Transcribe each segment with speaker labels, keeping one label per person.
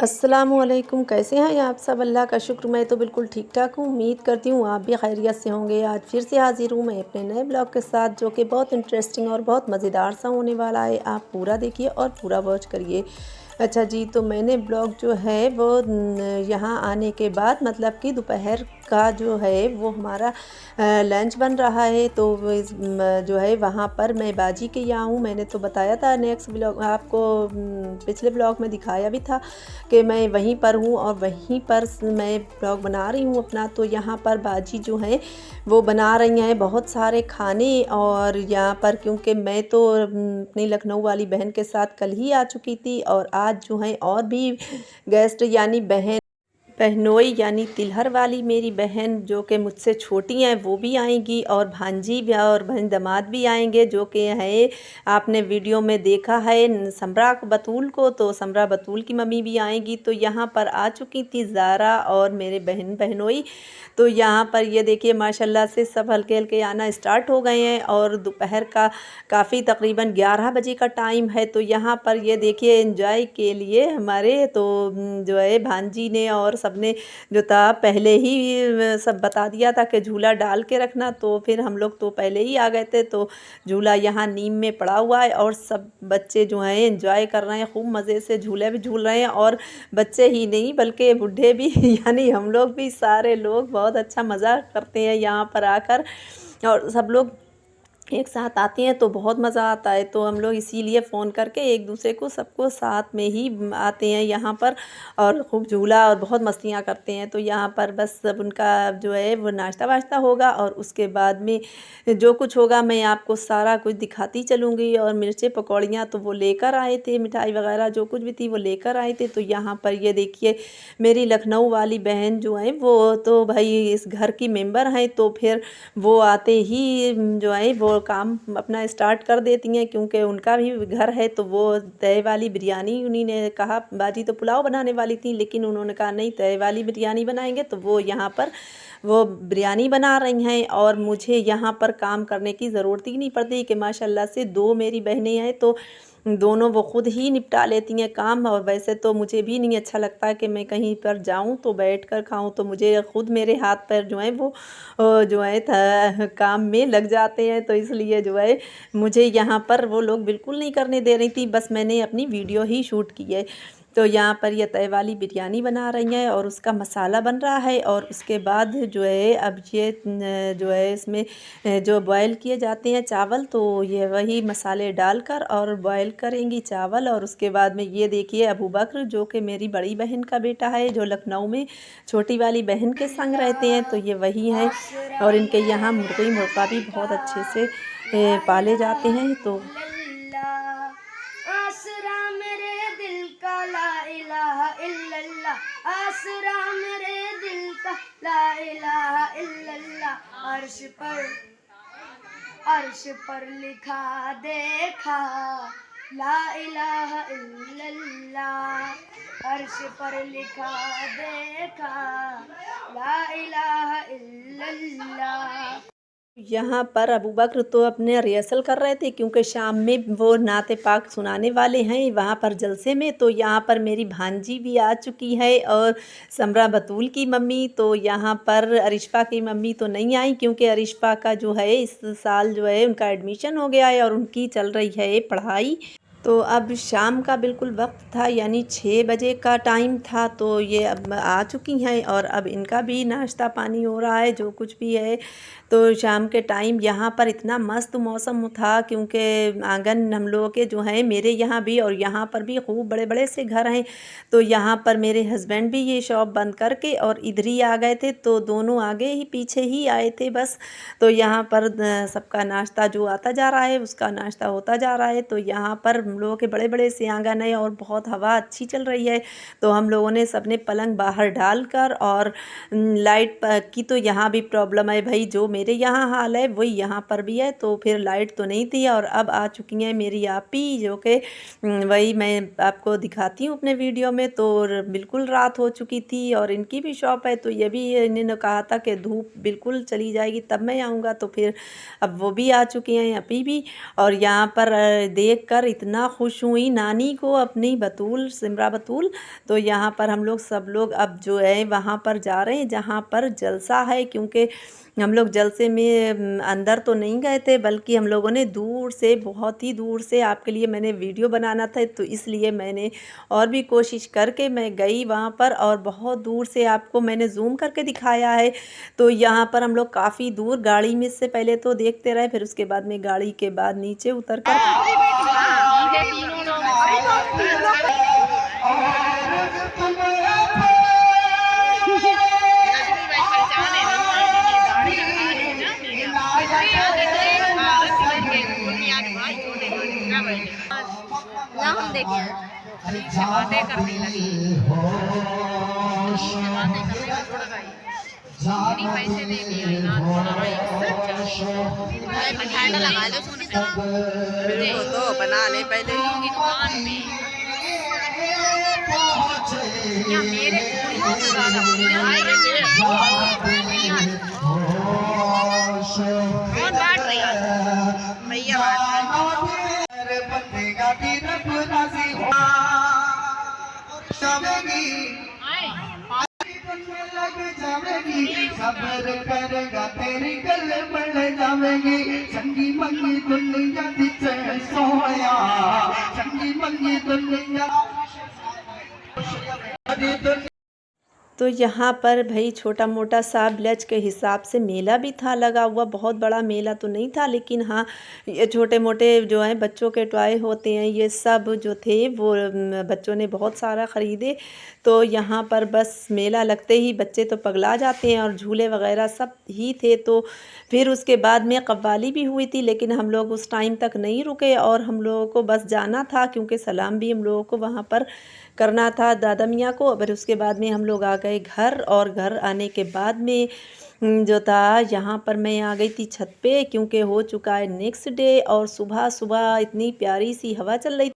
Speaker 1: अस्सलामुअलैकुम, कैसे हैं आप सब? अल्लाह का शुक्र, मैं तो बिल्कुल ठीक ठाक हूँ। उम्मीद करती हूँ आप भी खैरियत से होंगे। आज फिर से हाज़िर हूँ मैं अपने नए ब्लॉग के साथ, जो कि बहुत इंटरेस्टिंग और बहुत मज़ेदार सा होने वाला है। आप पूरा देखिए और पूरा वॉच करिए। अच्छा जी, तो मैंने ब्लॉग जो है वो यहाँ आने के बाद, मतलब कि दोपहर का जो है वो हमारा लंच बन रहा है। तो वो जो है वहाँ पर मैं बाजी के यहाँ हूँ। मैंने तो बताया था नेक्स्ट ब्लॉग आपको, पिछले ब्लॉग में दिखाया भी था कि मैं वहीं पर हूँ और वहीं पर मैं ब्लॉग बना रही हूँ अपना। तो यहाँ पर बाजी जो है वो बना रही हैं बहुत सारे खाने। और यहाँ पर क्योंकि मैं तो अपनी लखनऊ वाली बहन के साथ कल ही आ चुकी थी, और आज जो है और भी गेस्ट यानी बहनोई यानी तिलहर वाली मेरी बहन जो कि मुझसे छोटी हैं वो भी आएंगी, और भांजी भी और बहन दामाद भी आएंगे, जो कि है आपने वीडियो में देखा है समरा बतूल को। तो समरा बतूल की मम्मी भी आएंगी। तो यहाँ पर आ चुकी थी ज़ारा और मेरे बहनोई। तो यहाँ पर ये देखिए माशाल्लाह से सब हल्के हल्के आना स्टार्ट हो गए हैं, और दोपहर का काफ़ी तकरीबन 11 बजे का टाइम है। तो यहाँ पर ये देखिए एंजॉय के लिए हमारे तो जो है भांजी ने और सबने जो था पहले ही सब बता दिया था कि झूला डाल के रखना। तो फिर हम लोग तो पहले ही आ गए थे। तो झूला यहाँ नीम में पड़ा हुआ है, और सब बच्चे जो हैं एंजॉय कर रहे हैं, खूब मज़े से झूले भी झूल रहे हैं। और बच्चे ही नहीं बल्कि बूढ़े भी यानी हम लोग भी, सारे लोग बहुत अच्छा मज़ा करते हैं यहाँ पर आकर। और सब लोग एक साथ आते हैं तो बहुत मज़ा आता है। तो हम लोग इसीलिए फ़ोन करके एक दूसरे को सबको साथ में ही आते हैं यहाँ पर, और खूब झूला और बहुत मस्तियाँ करते हैं। तो यहाँ पर बस सब उनका जो है वो नाश्ता वाश्ता होगा, और उसके बाद में जो कुछ होगा मैं आपको सारा कुछ दिखाती चलूँगी। और मिर्चे पकौड़ियाँ तो वो लेकर आए थे, मिठाई वगैरह जो कुछ भी थी वो लेकर आए थे। तो यहाँ पर ये देखिए मेरी लखनऊ वाली बहन जो है वो तो भाई इस घर की मेंबर हैं। तो फिर वो आते ही जो है वो काम अपना स्टार्ट कर देती हैं, क्योंकि उनका भी घर है। तो वो तय वाली बिरयानी, उन्हीं ने कहा, बाजी तो पुलाव बनाने वाली थी लेकिन उन्होंने कहा नहीं तय वाली बिरयानी बनाएंगे। तो वो यहाँ पर वो बिरयानी बना रही हैं, और मुझे यहाँ पर काम करने की ज़रूरत ही नहीं पड़ती कि माशाल्लाह से दो मेरी बहनें हैं। तो दोनों वो खुद ही निपटा लेती हैं काम। और वैसे तो मुझे भी नहीं अच्छा लगता कि मैं कहीं पर जाऊं तो बैठ कर खाऊं। तो मुझे खुद मेरे हाथ पैर जो हैं वो जो है काम में लग जाते हैं। तो इसलिए जो है मुझे यहाँ पर वो लोग बिल्कुल नहीं करने दे रही थी, बस मैंने अपनी वीडियो ही शूट की है। तो यहाँ पर ये तय वाली बिरयानी बना रही हैं, और उसका मसाला बन रहा है। और उसके बाद जो है अब ये जो है इसमें जो बॉयल किए जाते हैं चावल, तो ये वही मसाले डालकर और बॉयल करेंगी चावल। और उसके बाद में ये देखिए अबू बकर जो कि मेरी बड़ी बहन का बेटा है, जो लखनऊ में छोटी वाली बहन के संग रहते हैं, तो ये वही हैं। और इनके यहाँ मुर्गी मुर्गा भी बहुत अच्छे से पाले जाते हैं। तो
Speaker 2: आसरा मेरे दिल का ला इलाहा इल्लल्लाह, आसरा मेरे दिल का ला इलाहा इल्लल्लाह। अर्श पर लिखा देखा ला इलाहा इल्लल्लाह, अर्श पर लिखा देखा ला इलाहा इल्लल्लाह।
Speaker 1: यहाँ पर अबू बकर तो अपने रिहर्सल कर रहे थे, क्योंकि शाम में वो नाते पाक सुनाने वाले हैं वहाँ पर जलसे में। तो यहाँ पर मेरी भांजी भी आ चुकी है, और समरा बतूल की मम्मी। तो यहाँ पर अरिशफ़ा की मम्मी तो नहीं आई, क्योंकि अरिशफ़ा का जो है इस साल जो है उनका एडमिशन हो गया है और उनकी चल रही है पढ़ाई। तो अब शाम का बिल्कुल वक्त था, यानी 6 बजे का टाइम था। तो ये अब आ चुकी हैं, और अब इनका भी नाश्ता पानी हो रहा है जो कुछ भी है। तो शाम के टाइम यहाँ पर इतना मस्त मौसम था, क्योंकि आंगन हम लोगों के जो हैं मेरे यहाँ भी और यहाँ पर भी खूब बड़े बड़े से घर हैं। तो यहाँ पर मेरे हस्बैंड भी ये शॉप बंद करके और इधर ही आ गए थे। तो दोनों आगे ही पीछे ही आए थे बस। तो यहाँ पर सबका नाश्ता जो आता जा रहा है उसका नाश्ता होता जा रहा है। तो यहाँ पर हम लोगों के बड़े बड़े से आंगन है, और बहुत हवा अच्छी चल रही है। तो हम लोगों ने सबने पलंग बाहर डालकर, और लाइट की तो यहाँ भी प्रॉब्लम है भाई, जो मेरे यहाँ हाल है वही यहाँ पर भी है। तो फिर लाइट तो नहीं थी, और अब आ चुकी हैं मेरी आपी, जो कि वही मैं आपको दिखाती हूँ अपने वीडियो में। तो बिल्कुल रात हो चुकी थी, और इनकी भी शॉप है। तो ये भी इन्होंने कहा था कि धूप बिल्कुल चली जाएगी तब मैं आऊँगा। तो फिर अब वो भी आ चुकी हैं अभी भी। और यहाँ पर देख कर इतना इतना खुश हुई नानी को अपनी बतूल सिमरा बतूल। तो यहाँ पर हम लोग सब लोग अब जो है वहाँ पर जा रहे हैं जहाँ पर जलसा है, क्योंकि हम लोग जलसे में अंदर तो नहीं गए थे, बल्कि हम लोगों ने दूर से, बहुत ही दूर से, आपके लिए मैंने वीडियो बनाना था तो इसलिए मैंने और भी कोशिश करके मैं गई वहाँ पर और बहुत दूर से आपको मैंने जूम करके दिखाया है। तो यहाँ पर हम लोग काफ़ी दूर गाड़ी में से पहले तो देखते रहे, फिर उसके बाद में गाड़ी के बाद नीचे उतर कर
Speaker 3: हम देखिए बातें करने लगी, बातें करने में जुड़ गई, इतनी पैसे दे दिए ना ठंडा लगा लो सोने तो बना ले पहले की दुकान में या मेरे से ज्यादा कौन बांट रही है भैया
Speaker 4: सबर करेगा तेरी गल बन जावेगी संगी मंगी दुनिया दिच सोया संगी मंगी दुनिया।
Speaker 1: तो यहाँ पर भाई छोटा मोटा सा विलेज के हिसाब से मेला भी था लगा हुआ, बहुत बड़ा मेला तो नहीं था, लेकिन हाँ ये छोटे मोटे जो हैं बच्चों के टॉय होते हैं ये सब जो थे वो बच्चों ने बहुत सारा ख़रीदे। तो यहाँ पर बस मेला लगते ही बच्चे तो पगला जाते हैं और झूले वगैरह सब ही थे। तो फिर उसके बाद में कव्वाली भी हुई थी, लेकिन हम लोग उस टाइम तक नहीं रुके और हम लोगों को बस जाना था, क्योंकि सलाम भी हम लोगों को वहाँ पर करना था दादा मियाँ को। फिर उसके बाद में हम लोग आ गए घर, और घर आने के बाद में जो था यहाँ पर मैं आ गई थी छत पे, क्योंकि हो चुका है नेक्स्ट डे और सुबह सुबह इतनी प्यारी सी हवा चल रही।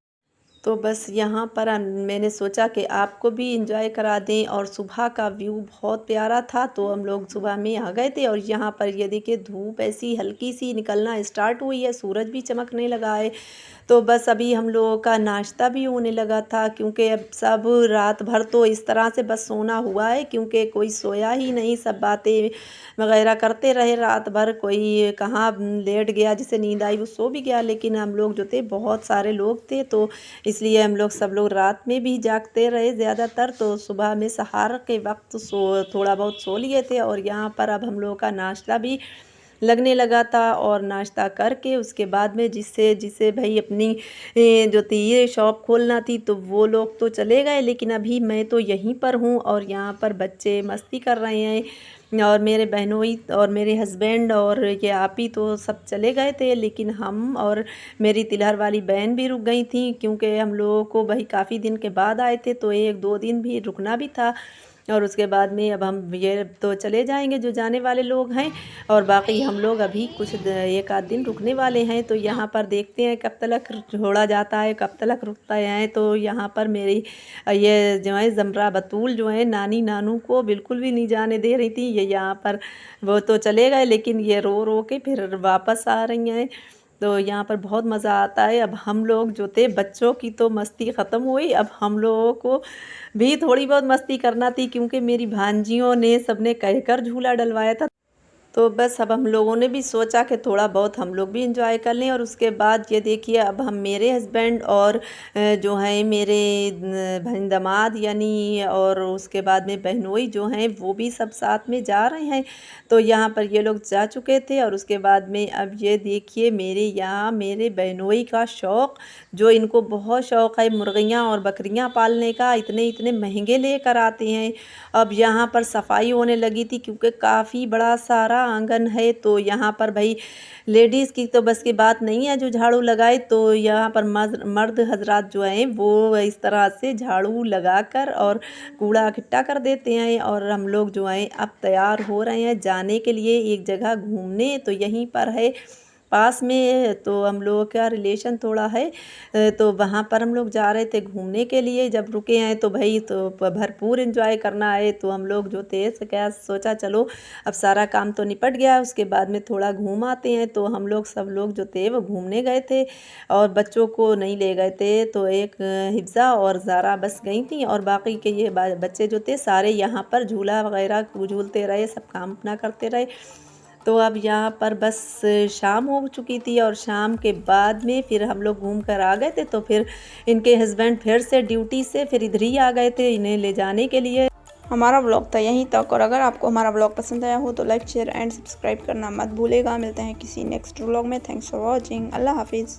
Speaker 1: तो बस यहाँ पर मैंने सोचा कि आपको भी इंजॉय करा दें, और सुबह का व्यू बहुत प्यारा था। तो हम लोग सुबह में आ गए थे और यहाँ पर ये देखिए धूप ऐसी हल्की सी निकलना स्टार्ट हुई है, सूरज भी चमकने लगा है। तो बस अभी हम लोगों का नाश्ता भी होने लगा था, क्योंकि अब सब रात भर तो इस तरह से बस सोना हुआ है, क्योंकि कोई सोया ही नहीं, सब बातें वगैरह करते रहे रात भर। कोई कहाँ लेट गया, जिसे नींद आई वो सो भी गया, लेकिन हम लोग जो थे बहुत सारे लोग थे, तो इसलिए हम लोग सब लोग रात में भी जागते रहे ज़्यादातर। तो सुबह में सहार के वक्त थोड़ा बहुत सो लिए थे। और यहाँ पर अब हम लोगों का नाश्ता भी लगने लगा था, और नाश्ता करके उसके बाद में जिससे जिसे भाई अपनी जो थी ये शॉप खोलना थी, तो वो लोग तो चले गए, लेकिन अभी मैं तो यहीं पर हूँ। और यहाँ पर बच्चे मस्ती कर रहे हैं, और मेरे बहनोई और मेरे हस्बैंड और ये आप ही तो सब चले गए थे, लेकिन हम और मेरी तिलहर वाली बहन भी रुक गई थी, क्योंकि हम लोगों को भाई काफ़ी दिन के बाद आए थे, तो 1-2 दिन भी रुकना भी था। और उसके बाद में अब हम ये तो चले जाएंगे जो जाने वाले लोग हैं, और बाकी हम लोग अभी कुछ 1 आध दिन रुकने वाले हैं। तो यहाँ पर देखते हैं कब तक छोड़ा जाता है, कब तक रुकता है। तो यहाँ पर मेरी ये जो है ज़मरा बतूल जो है नानी नानू को बिल्कुल भी नहीं जाने दे रही थी। ये यहाँ पर वो तो चले गए, लेकिन ये रो रो के फिर वापस आ रही हैं। तो यहाँ पर बहुत मज़ा आता है। अब हम लोग जो थे बच्चों की तो मस्ती ख़त्म हुई, अब हम लोगों को भी थोड़ी बहुत मस्ती करना थी, क्योंकि मेरी भांजियों ने सबने कहकर झूला डलवाया था। तो बस अब हम लोगों ने भी सोचा कि थोड़ा बहुत हम लोग भी इंजॉय कर लें। और उसके बाद ये देखिए अब हम मेरे हस्बैंड और जो हैं मेरे बहन दामाद यानी, और उसके बाद में बहनोई जो हैं वो भी सब साथ में जा रहे हैं। तो यहाँ पर ये लोग जा चुके थे, और उसके बाद में अब ये देखिए मेरे यहाँ मेरे बहनोई का शौक़, जो इनको बहुत शौक़ है मुर्गियाँ और बकरियाँ पालने का, इतने इतने महंगे लेकर आते हैं। अब यहाँ पर सफाई होने लगी थी, क्योंकि काफ़ी बड़ा सारा आंगन है। तो यहाँ पर भाई लेडीज़ की तो बस की बात नहीं है जो झाड़ू लगाए, तो यहाँ पर मर्द हजरात जो हैं वो इस तरह से झाड़ू लगाकर और कूड़ा इकट्ठा कर देते हैं। और हम लोग जो हैं अब तैयार हो रहे हैं जाने के लिए एक जगह घूमने। तो यहीं पर है पास में, तो हम लोगों का रिलेशन थोड़ा है, तो वहाँ पर हम लोग जा रहे थे घूमने के लिए। जब रुके हैं तो भाई तो भरपूर एंजॉय करना है, तो हम लोग जो थे क्या सोचा चलो अब सारा काम तो निपट गया, उसके बाद में थोड़ा घूम आते हैं। तो हम लोग सब लोग जो थे वो घूमने गए थे और बच्चों को नहीं ले गए थे। तो एक हिफ्ज़ा और ज़ारा बस गई थी और बाकी के ये बच्चे जो थे सारे यहाँ पर झूला वगैरह झूलते रहे, सब काम अपना करते रहे। तो अब यहाँ पर बस शाम हो चुकी थी और शाम के बाद में फिर हम लोग घूम कर आ गए थे। तो फिर इनके हस्बैंड फिर से ड्यूटी से फिर इधर ही आ गए थे इन्हें ले जाने के लिए।
Speaker 5: हमारा व्लॉग था यहीं तक, और अगर आपको हमारा व्लॉग पसंद आया हो तो लाइक शेयर एंड सब्सक्राइब करना मत भूलेगा। मिलते हैं किसी नेक्स्ट व्लॉग में। Thanks for watching. अल्लाह हाफिज़।